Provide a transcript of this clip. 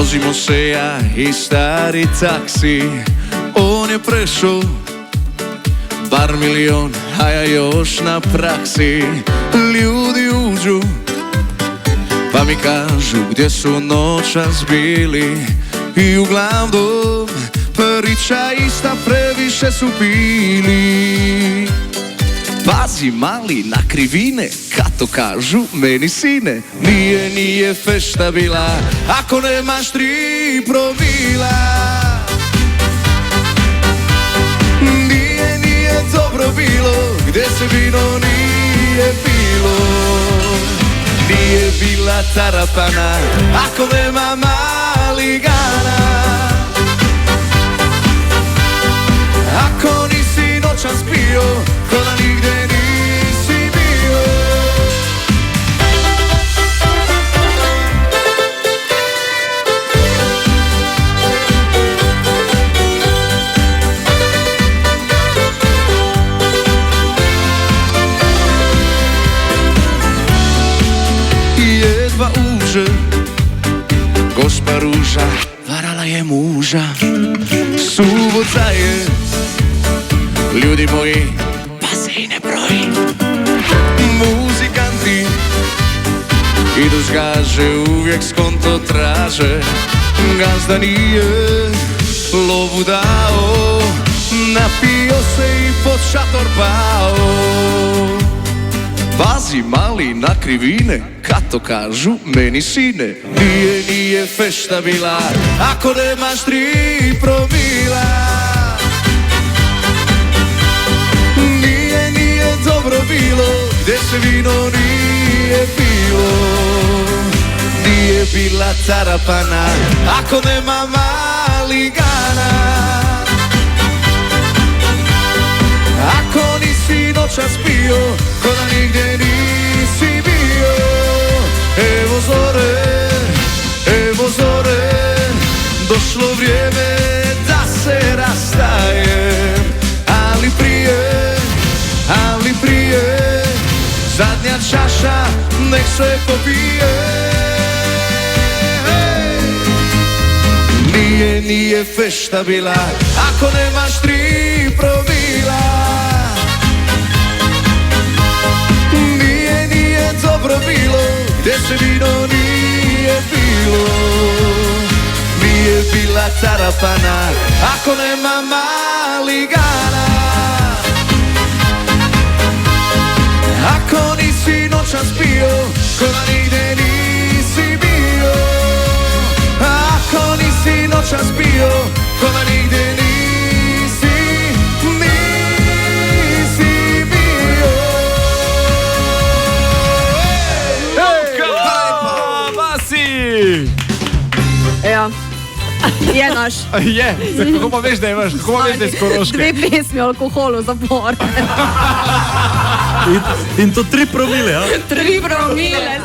Vozimo se ja i stari taksi. On je prešao bar milion, a ja još na praksi. Ljudi uđu pa mi kažu gdje su noćas bili. I uglavnom priča ista, previše su pili. Pazi mali na krivine, kad to kažu meni sine. Nije fešta bila ako nemaš 3 promila. Nije dobro bilo gdje se vino nije pilo. Nije bila tarapana ako nema maligana. Ako nisi noćas pio, ko da nigde nisi bio. Jedva uže gospa Ruža, varala je muža. Subota je, ljudi moji, pa se i ne broji. Muzikanti idu s gaže, uvijek skonto traže. Gazda nije lovu dao, napio se i pod šator pao. Pazi mali na krivine, kad to kažu meni sine. Nije fešta bila ako nemaš 3 promila. Nije dobro bilo gdje se vino nije pilo. Nije bila tarapana ako nema maligana. Ako nisi noćas pio, ko da nigdje nisi bio. Evo zore, došlo vrijeme da se rastajem. Ali prije, zadnja čaša nek se popije. Nije fešta bila ako nemaš 3 promila. Nije dobro bilo gdje se vino nije pilo. Nije bila tarapana ako nema maligana. Ako nisi noćas pio, ko da nigde nisi bio. Ako nisi noćas pio, ko da nigde nisi bio. Luka! Vasi! Evo, je naš. Je, kako pa veš da imaš, kako pa veš da je iz Koroške? 2 pesmi o alkoholu za por. In to 3 promile, ja? 3 promile,